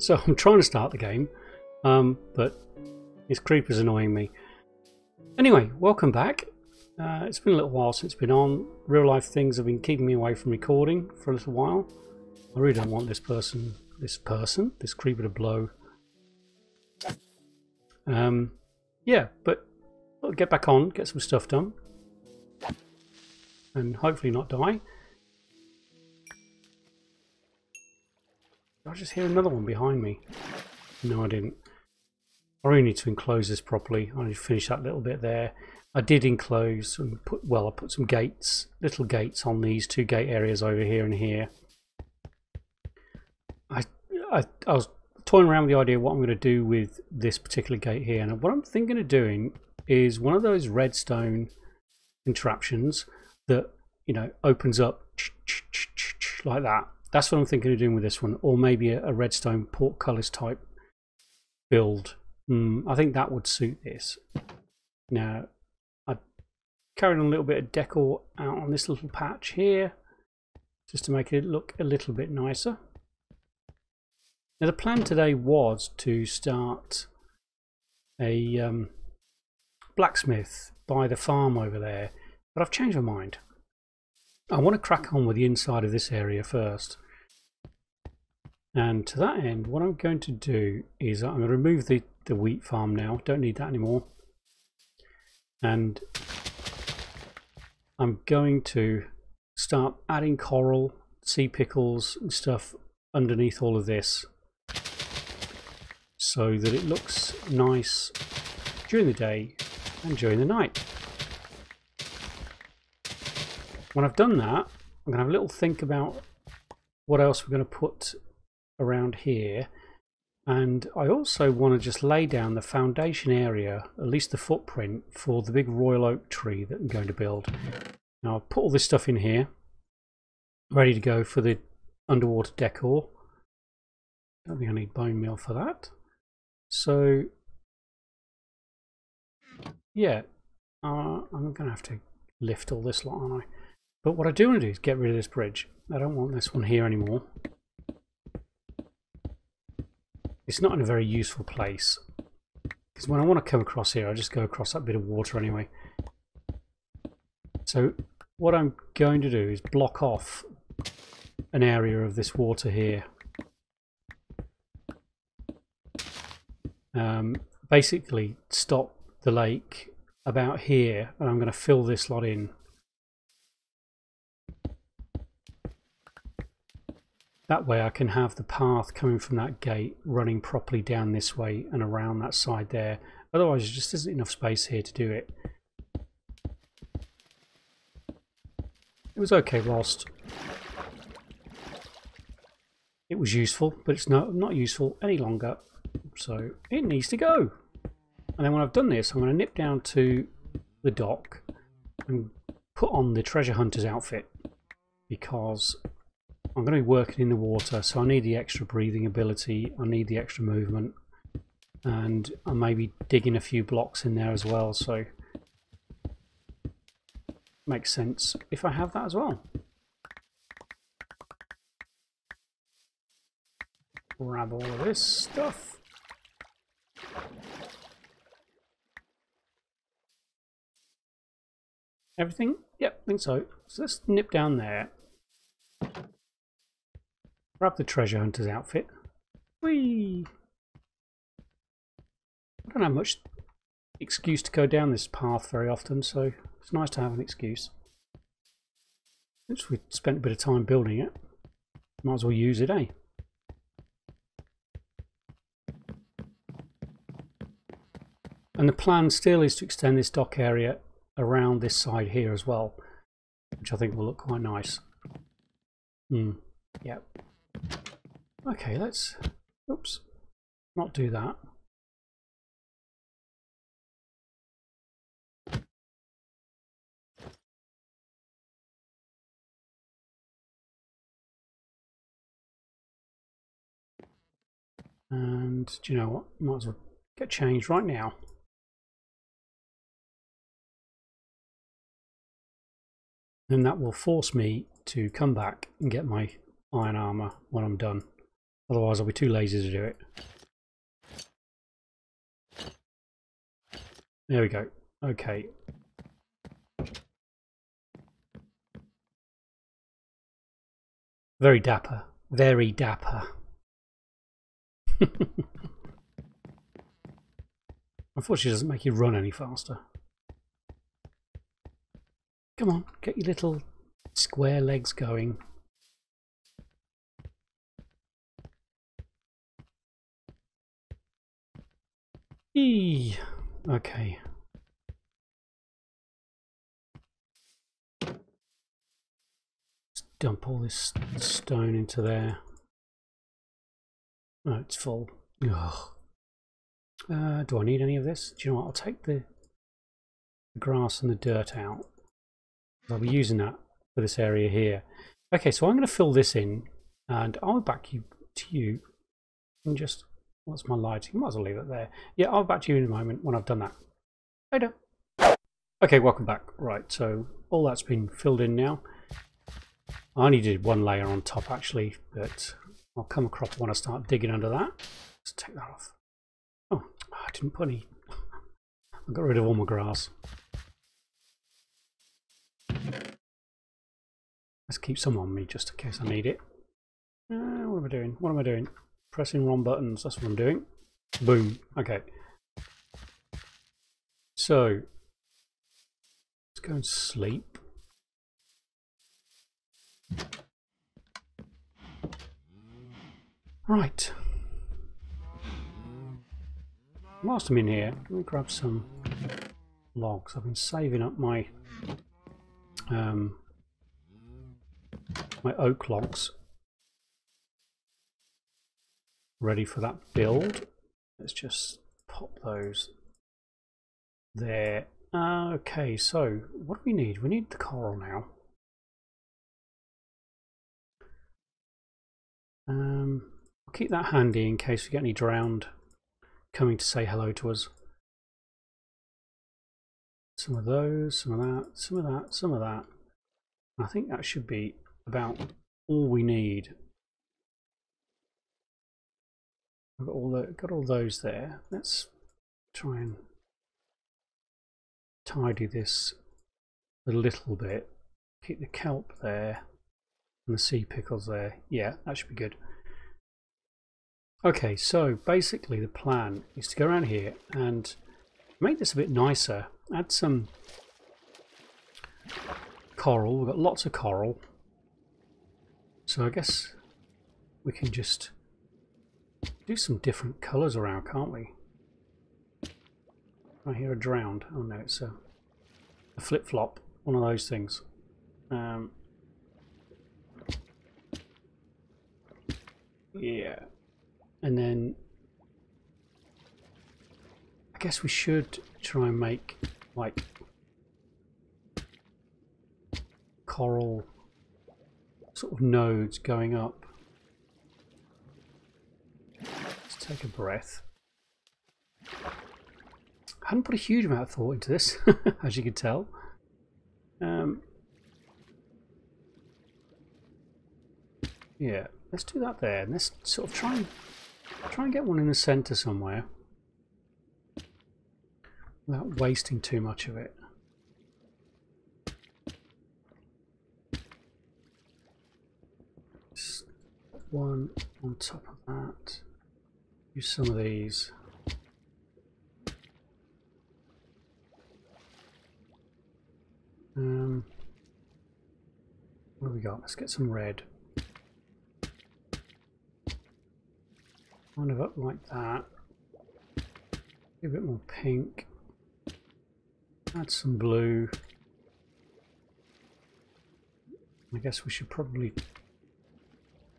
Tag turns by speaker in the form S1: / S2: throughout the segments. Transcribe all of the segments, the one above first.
S1: So I'm trying to start the game, but this creeper's annoying me. Anyway, welcome back. It's been a little while since it's been on. Real life things have been keeping me away from recording for a little while. I really don't want this creeper to blow. Yeah, but I'll get back on, get some stuff done, and hopefully not die. Did I just hear another one behind me? No, I didn't. I really need to enclose this properly. I need to finish that little bit there. I did enclose and I put some gates, little gates on these two gate areas over here and here. I was toying around with the idea of what I'm going to do with this particular gate here, and what I'm thinking of doing is one of those redstone contraptions that, you know, opens up like that. That's what I'm thinking of doing with this one, or maybe a redstone portcullis type build. I think that would suit this. Now, I carried on a little bit of decor out on this little patch here, just to make it look a little bit nicer. Now, the plan today was to start a blacksmith by the farm over there, but I've changed my mind. I want to crack on with the inside of this area first. And to that end, what I'm going to do is I'm going to remove the wheat farm now. Don't need that anymore. And I'm going to start adding coral, sea pickles and stuff underneath all of this, so that it looks nice during the day and during the night. When I've done that, I'm going to have a little think about what else we're going to put around here, and I also want to just lay down the foundation area, at least the footprint, for the big royal oak tree that I'm going to build. Now I'll put all this stuff in here ready to go for the underwater decor. Don't think I need bone meal for that. So yeah, I'm going to have to lift all this lot, aren't I? But what I do want to do is get rid of this bridge. I don't want this one here anymore. It's not in a very useful place, because when I want to come across here, I just go across that bit of water anyway. So what I'm going to do is block off an area of this water here. Basically stop the lake about here, and I'm going to fill this lot in. That way I can have the path coming from that gate running properly down this way and around that side there. Otherwise there just isn't enough space here to do it. It was okay whilst it was useful, but it's not useful any longer. So it needs to go. And then when I've done this, I'm going to nip down to the dock and put on the treasure hunter's outfit, because I'm going to be working in the water, so I need the extra breathing ability, I need the extra movement, and I may be digging a few blocks in there as well, so makes sense if I have that as well. Grab all of this stuff. Everything? Yep, I think so. So let's nip down there. Grab the treasure hunter's outfit. Whee! I don't have much excuse to go down this path very often, so it's nice to have an excuse. Since we spent a bit of time building it, might as well use it, eh? And the plan still is to extend this dock area around this side here as well, which I think will look quite nice. Yep. Okay, let's, oops, not do that. And do you know what? Might as well get changed right now. Then that will force me to come back and get my iron armor when I'm done. Otherwise I'll be too lazy to do it. There we go. Okay. Very dapper. Very dapper. Unfortunately, it doesn't make you run any faster. Come on, get your little square legs going. Eee. Okay. Let's dump all this stone into there. Oh, it's full. Ugh. Do I need any of this? Do you know what? I'll take the grass and the dirt out. I'll be using that for this area here. Okay, so I'm going to fill this in, and I'll back you to you. And just, what's my lighting? Might as well leave it there. Yeah, I'll back to you in a moment when I've done that. Later. Okay, welcome back. Right, so all that's been filled in now. I only did one layer on top actually, but I'll come across when I start digging under that. Let's take that off. Oh, I didn't put any. I got rid of all my grass. Let's keep some on me just in case I need it. What am I doing? What am I doing? Pressing wrong buttons. That's what I'm doing. Boom. Okay. So let's go and sleep. Right. Whilst I'm in here, let me grab some logs. I've been saving up my my oak logs ready for that build. Let's just pop those there. Okay, so what do we need? We need the coral now. I'll keep that handy in case we get any drowned coming to say hello to us. Some of those, some of that, some of that, some of that. I think that should be about all we need. I've got all those there. Let's try and tidy this a little bit. Keep the kelp there and the sea pickles there. Yeah, that should be good. Okay, so basically the plan is to go around here and make this a bit nicer. Add some coral. We've got lots of coral. So I guess we can just do some different colours around, can't we? I hear a drowned. Oh no, it's a flip-flop. One of those things. Yeah. And then I guess we should try and make like coral sort of nodes going up. Let's take a breath. I hadn't put a huge amount of thought into this, as you can tell. Yeah, let's do that there, and let's sort of try and get one in the centre somewhere without wasting too much of it. Just one on top of that. Use some of these. What have we got? Let's get some red. Kind of up like that. A bit more pink. Add some blue. I guess we should probably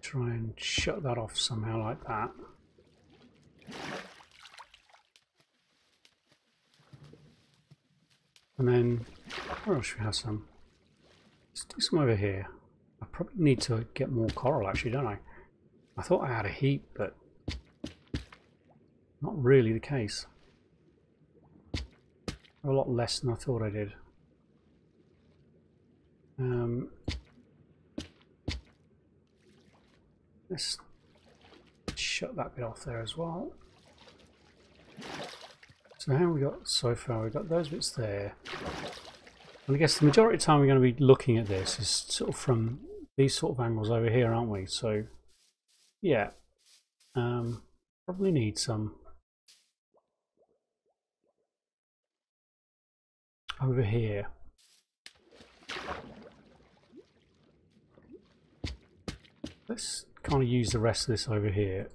S1: try and shut that off somehow like that. And then, where else should we have some? Let's do some over here. I probably need to get more coral actually, don't I? I thought I had a heap, but not really the case. A lot less than I thought I did. Let's shut that bit off there as well. So how have we got so far? We've got those bits there. And I guess the majority of the time we're going to be looking at this is sort of from these sort of angles over here, aren't we? So yeah, probably need some over here. Let's kind of use the rest of this over here.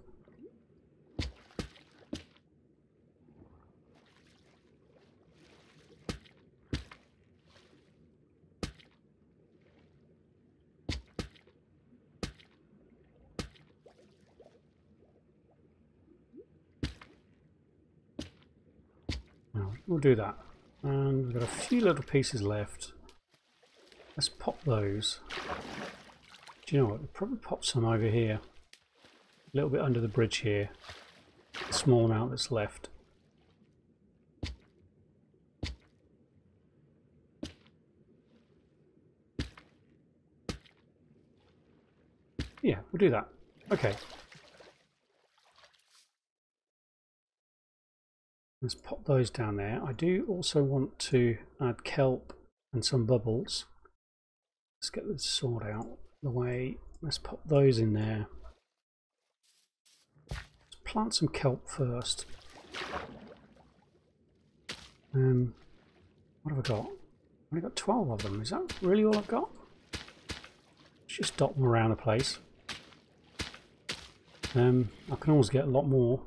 S1: We'll do that. And we've got a few little pieces left. Let's pop those. Do you know what? We'll probably pop some over here. A little bit under the bridge here. A small amount that's left. Yeah, we'll do that. Okay. Let's pop those down there. I do also want to add kelp and some bubbles. Let's get this sword out the way. Let's pop those in there. Let's plant some kelp first. What have I got? I've only got 12 of them. Is that really all I've got? Let's just dot them around the place. I can always get a lot more.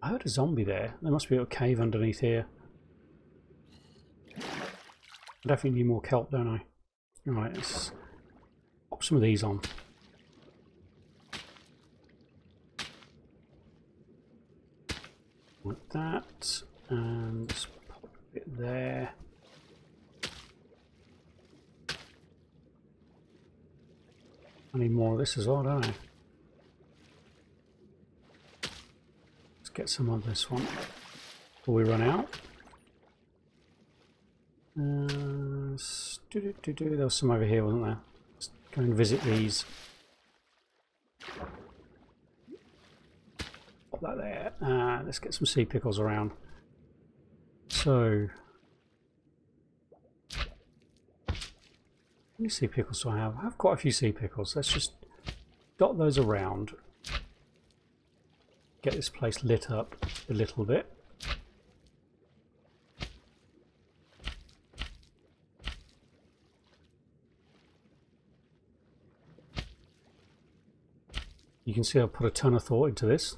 S1: I heard a zombie there. There must be a cave underneath here. I definitely need more kelp, don't I? Alright, let's pop some of these on. Like that. And just pop a bit there. I need more of this as well, don't I? Get some on this one before we run out. There was some over here, wasn't there? Let's go and visit these. Pop that there. Let's get some sea pickles around. So, how many sea pickles do I have? I have quite a few sea pickles. Let's just dot those around. Get this place lit up a little bit. You can see I've put a ton of thought into this.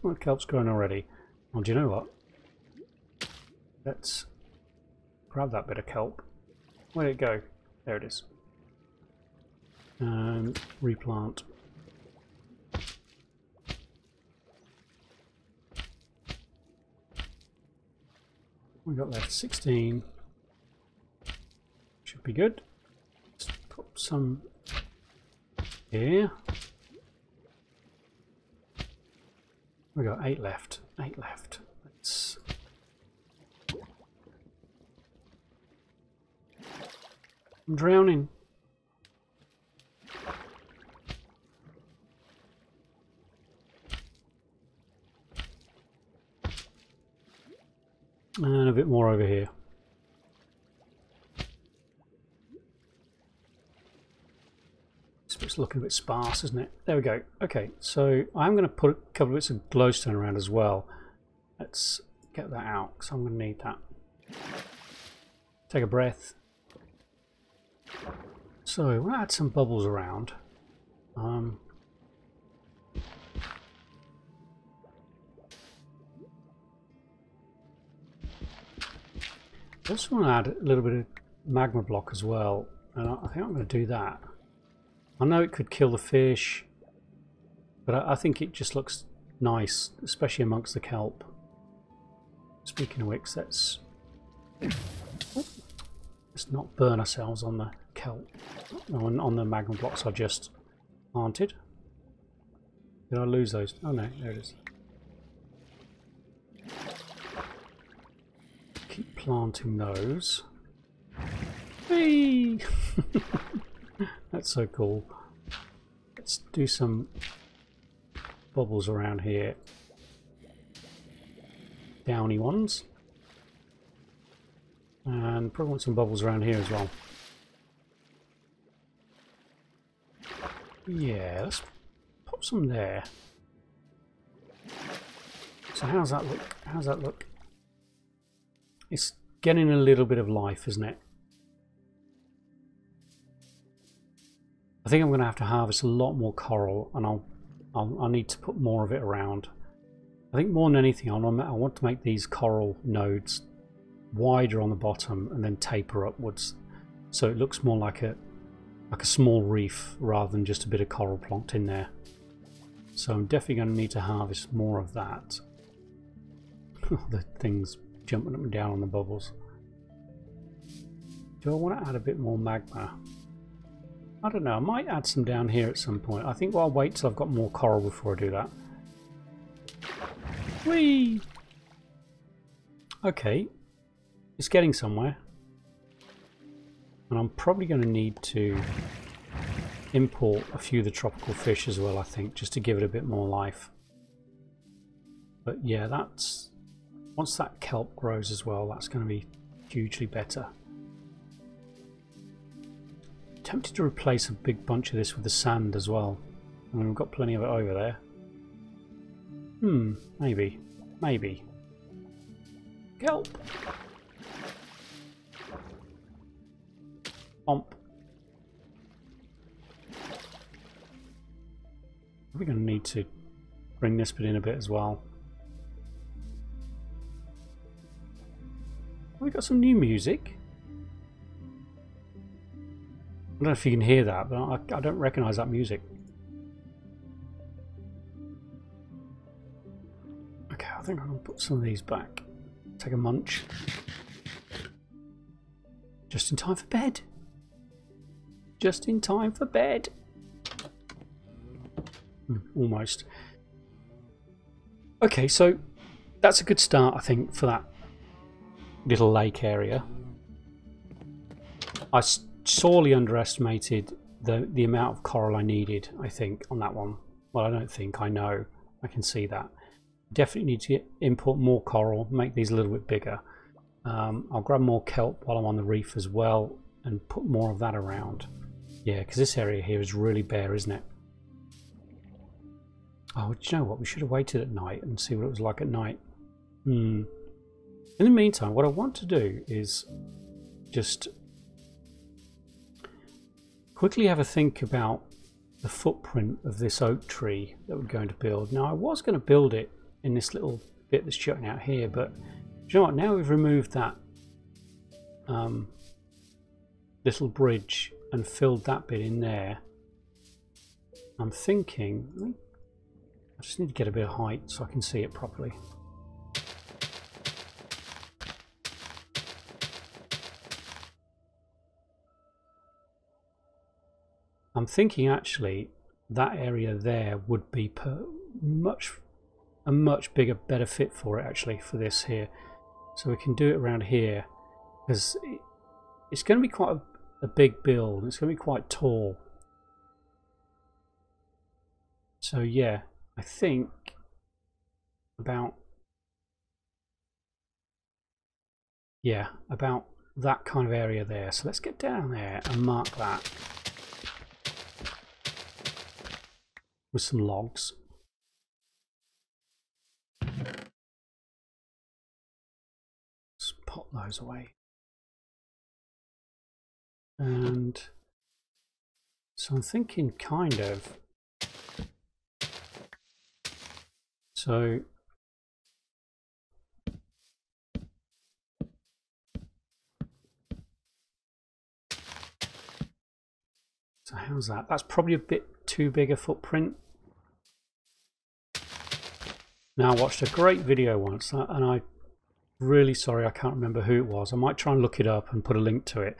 S1: Well, kelp's growing already. Well, do you know what? Let's grab that bit of kelp. Where did it go? There it is. And replant. We got left 16. Should be good. Let's put some here. We got 8 left. 8 left. Let's. I'm drowning. And a bit more over here. This bit's looking a bit sparse, isn't it? There we go. Okay, so I'm going to put a couple of bits of glowstone around as well. Let's get that out, because I'm going to need that. Take a breath. So we'll add some bubbles around. I also want to add a little bit of magma block as well, and I think I'm going to do that. I know it could kill the fish, but I think it just looks nice, especially amongst the kelp. Speaking of which, let's not burn ourselves on the kelp, on the magma blocks I just planted. Did I lose those? Oh no, there it is. Keep planting those. Hey! That's so cool. let's do some bubbles around here. Downy ones. And probably want some bubbles around here as well. Yeah, let's pop some there. So how's that look? How's that look? It's getting a little bit of life, isn't it? I think I'm going to have to harvest a lot more coral, and I'll need to put more of it around. I think more than anything, I want to make these coral nodes wider on the bottom and then taper upwards, so it looks more like a small reef rather than just a bit of coral plonked in there. So I'm definitely going to need to harvest more of that. The thing's jumping up and down on the bubbles. Do I want to add a bit more magma? I don't know, I might add some down here at some point. I think I'll wait till I've got more coral before I do that. Whee! Okay, it's getting somewhere. And I'm probably going to need to import a few of the tropical fish as well, I think, just to give it a bit more life. But yeah, that's... once that kelp grows as well, that's going to be hugely better. Tempted to replace a big bunch of this with the sand as well. I mean, we've got plenty of it over there. Maybe. Maybe. Kelp! Omp. We're going to need to bring this bit in a bit as well. We've got some new music. I don't know if you can hear that, but I don't recognise that music. Okay, I think I'm going to put some of these back. Take a munch. Just in time for bed. Just in time for bed. Almost. Okay, so that's a good start, I think, for that little lake area. I sorely underestimated the amount of coral I needed, I think, on that one. Well, I don't think, I know. I can see that. Definitely need to import more coral, make these a little bit bigger. I'll grab more kelp while I'm on the reef as well and put more of that around. Yeah, because this area here is really bare, isn't it? Oh, do you know what? We should have waited at night and see what it was like at night. In the meantime, what I want to do is just quickly have a think about the footprint of this oak tree that we're going to build. Now, I was going to build it in this little bit that's jutting out here, but do you know what? Now we've removed that little bridge and filled that bit in there. I'm thinking I just need to get a bit of height so I can see it properly. I'm thinking actually that area there would be a much bigger, better fit for it actually, for this here. So we can do it around here because it's going to be quite a big build. It's going to be quite tall. So yeah, I think about that kind of area there. So let's get down there and mark that with some logs. Let's pop those away. And so I'm thinking kind of, so how's that? That's probably a bit too big a footprint. Now, I watched a great video once and I'm really sorry I can't remember who it was. I might try and look it up and put a link to it.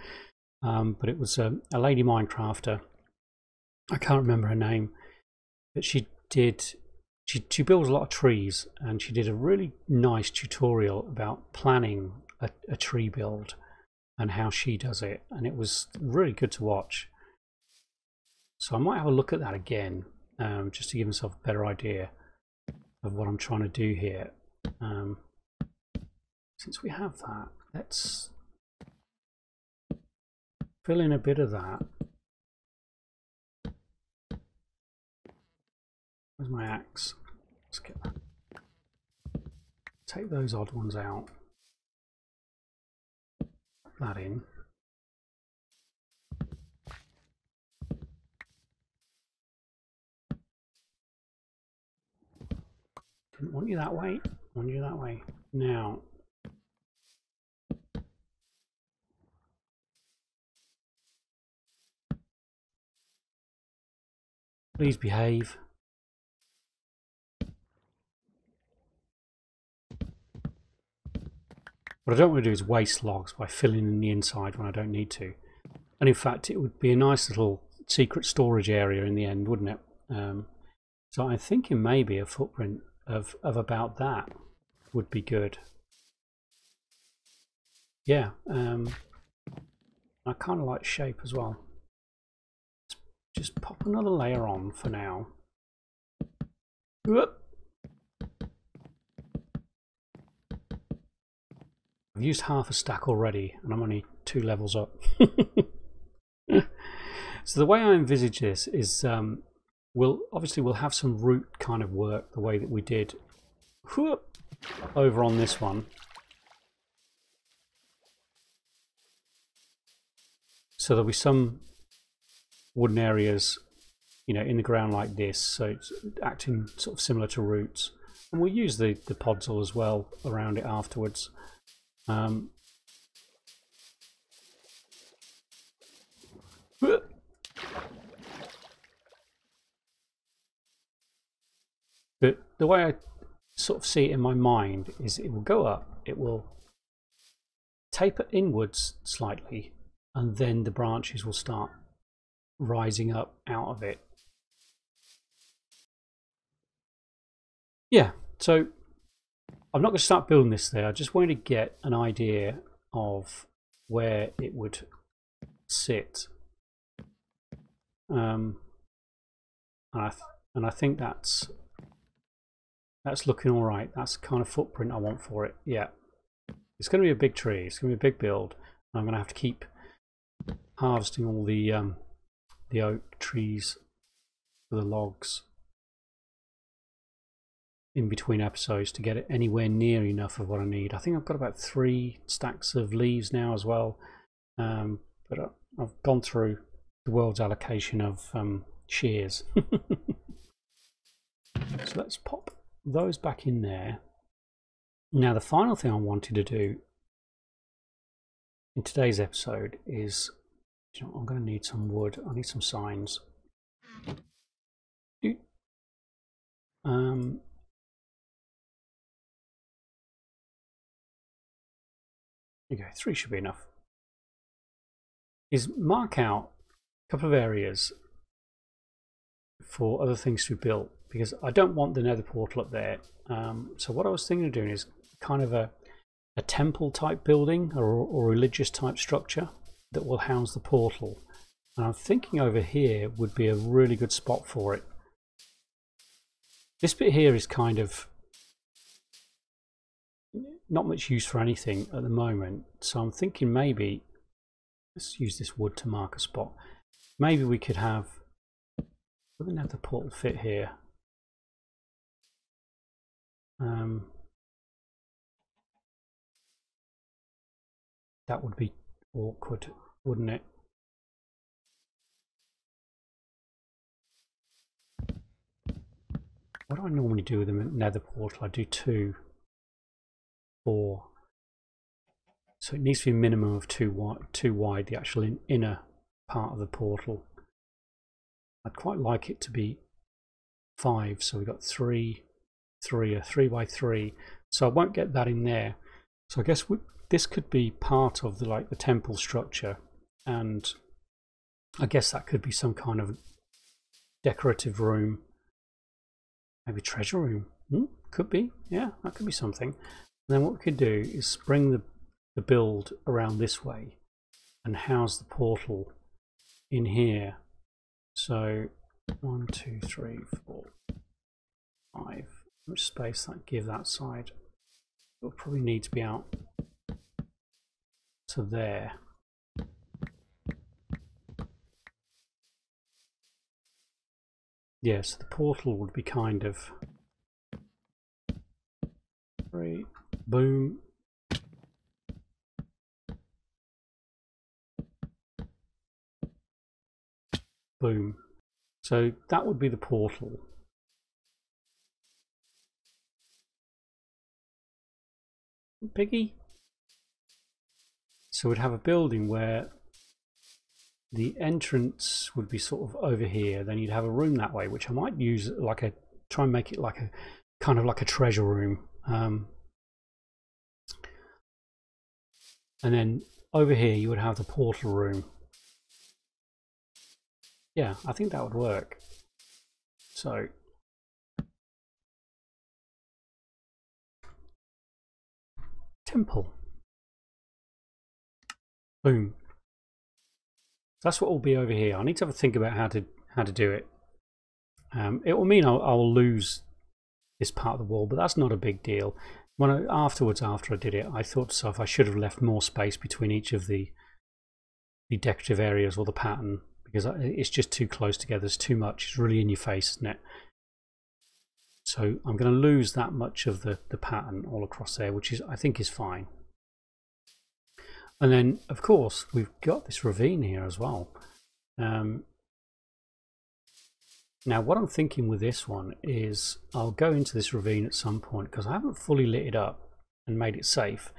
S1: But it was a lady Minecrafter. I can't remember her name, but she builds a lot of trees, and she did a really nice tutorial about planning a tree build and how she does it, and it was really good to watch. So I might have a look at that again, just to give myself a better idea of what I'm trying to do here. Since we have that, let's fill in a bit of that. Where's my axe? Let's get that. Take those odd ones out. Put that in. Didn't want you that way. Want you that way. Now, please behave. What I don't want to do is waste logs by filling in the inside when I don't need to. And in fact, it would be a nice little secret storage area in the end, wouldn't it? So I'm thinking maybe a footprint of about that would be good. Yeah, I kind of like shape as well. Just pop another layer on for now. Whoop. I've used half a stack already and I'm only 2 levels up. So the way I envisage this is we'll have some root kind of work the way that we did over on this one. So there'll be some wooden areas, you know, in the ground like this, so it's acting sort of similar to roots. And we'll use the podzol as well around it afterwards. But the way I sort of see it in my mind is it will go up, it will taper inwards slightly, and then the branches will start rising up out of it. Yeah, so I'm not going to start building this there. I just wanted to get an idea of where it would sit. And I think that's looking all right. That's the kind of footprint I want for it. Yeah, it's going to be a big tree. It's going to be a big build. I'm going to have to keep harvesting all the oak trees for the logs in between episodes to get it anywhere near enough of what I need. I think I've got about 3 stacks of leaves now as well, but I've gone through the world's allocation of shears. So let's pop those back in there. Now the final thing I wanted to do in today's episode is, you know, I'm going to need some wood. I need some signs. There you go, 3 should be enough. Is mark out a couple of areas for other things to be built, because I don't want the nether portal up there. So what I was thinking of doing is kind of a temple type building or religious type structure that will house the portal. And I'm thinking over here would be a really good spot for it. This bit here is kind of not much use for anything at the moment, so I'm thinking maybe let's use this wood to mark a spot. Maybe we could have, we're going to have the portal fit here. That would be awkward, wouldn't it? What do I normally do with the nether portal? I do 2, 4. So it needs to be a minimum of 2 wide, the actual inner part of the portal. I'd quite like it to be 5, so we've got 3, a 3 by 3. So I won't get that in there. So I guess this could be part of the temple structure, and I guess that could be some kind of decorative room, maybe treasure room. Could be, yeah, that could be something. And then what we could do is bring the build around this way and house the portal in here. So 1, 2, 3, 4, 5. How much space that give that side? It'll probably need to be out to there. Yes, the portal would be kind of 3, boom. Boom. So that would be the portal. Piggy. So we'd have a building where the entrance would be sort of over here. Then you'd have a room that way, which I might use like a, try and make it like a kind of like a treasure room. And then over here you would have the portal room. Yeah, I think that would work. So temple. Boom. That's what will be over here. I need to have a think about how to do it. It will mean I'll lose this part of the wall, but that's not a big deal. When afterwards, after I did it, I thought to myself I should have left more space between each of the decorative areas or the pattern, because it's just too close together. It's too much. It's really in your face, isn't it? So I'm going to lose that much of the pattern all across there, which is, I think, is fine. And then, of course, we've got this ravine here as well. Now, what I'm thinking with this one is I'll go into this ravine at some point, because I haven't fully lit it up and made it safe.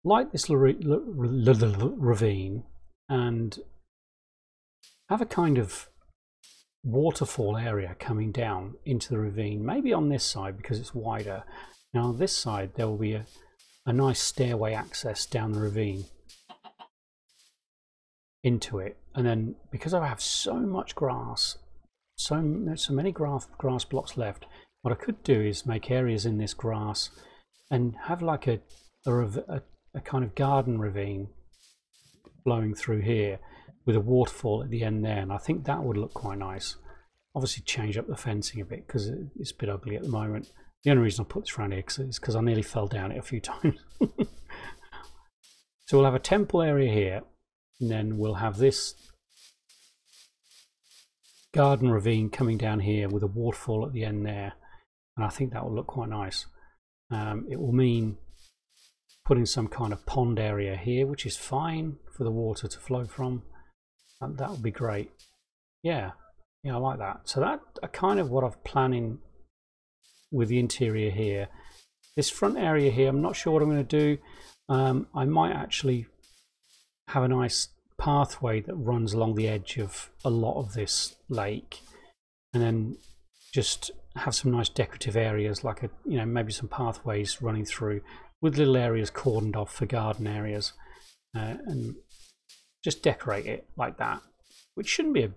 S1: Light this ravine and have a kind of waterfall area coming down into the ravine, maybe on this side because it's wider. Now on this side there will be a nice stairway access down the ravine into it, and then because I have so much grass, so many grass blocks left, what I could do is make areas in this grass and have like a kind of garden ravine flowing through here with a waterfall at the end there, and I think that would look quite nice. Obviously change up the fencing a bit because it's a bit ugly at the moment. The only reason I put this around here is because I nearly fell down it a few times. So we'll have a temple area here, and then we'll have this garden ravine coming down here with a waterfall at the end there, and I think that will look quite nice. It will mean putting some kind of pond area here, which is fine for the water to flow from, and that would be great. Yeah, I like that. So that kind of what I'm planning with the interior here. This front area here, I'm not sure what I'm going to do. I might actually have a nice pathway that runs along the edge of a lot of this lake, and then just have some nice decorative areas, like maybe some pathways running through with little areas cordoned off for garden areas, and just decorate it like that, which shouldn't be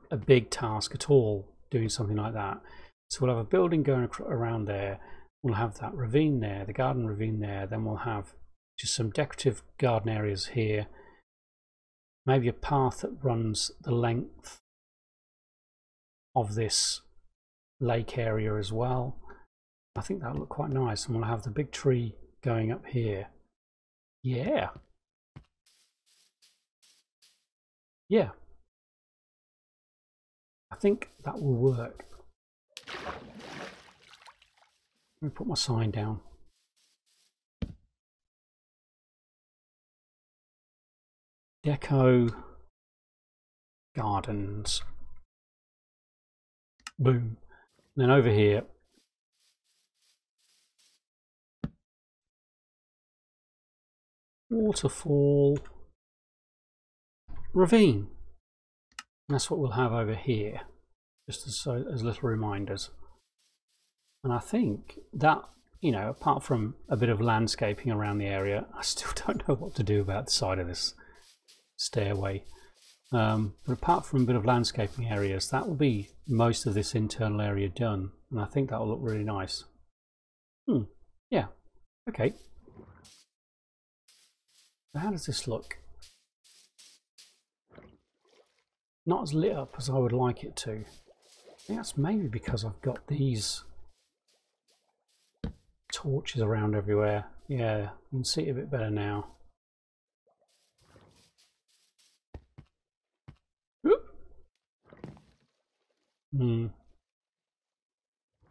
S1: a big task at all, doing something like that. So we'll have a building going around there, we'll have that ravine there, the garden ravine there, then we'll have just some decorative garden areas here, maybe a path that runs the length of this lake area as well. I think that'll look quite nice, and we'll have the big tree going up here. Yeah, I think that will work. Let me put my sign down. Deco Gardens. Boom. And then over here, waterfall ravine. And that's what we'll have over here, just as little reminders. And I think that, apart from a bit of landscaping around the area, I still don't know what to do about the side of this stairway. But apart from a bit of landscaping areas, that will be most of this internal area done, and I think that will look really nice. Yeah, okay. So how does this look? not as lit up as I would like it to. I think that's maybe because I've got these torches around everywhere. Yeah, you can see it a bit better now.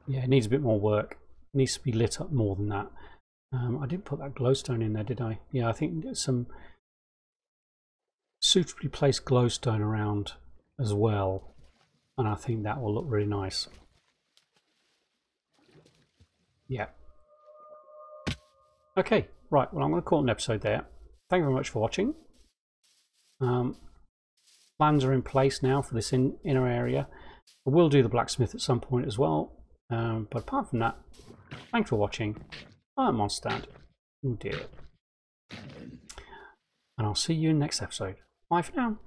S1: Yeah, it needs a bit more work. It needs to be lit up more than that. I didn't put that glowstone in there, did I? Yeah, I think there's some suitably placed glowstone around as well, and I think that will look really nice. Yeah. Okay, right, well I'm going to call it an episode there. Thank you very much for watching. Plans are in place now for this inner area. I will do the blacksmith at some point as well, but apart from that, thanks for watching. I'm Mondstadt. Oh dear. And I'll see you in the next episode. Bye for now.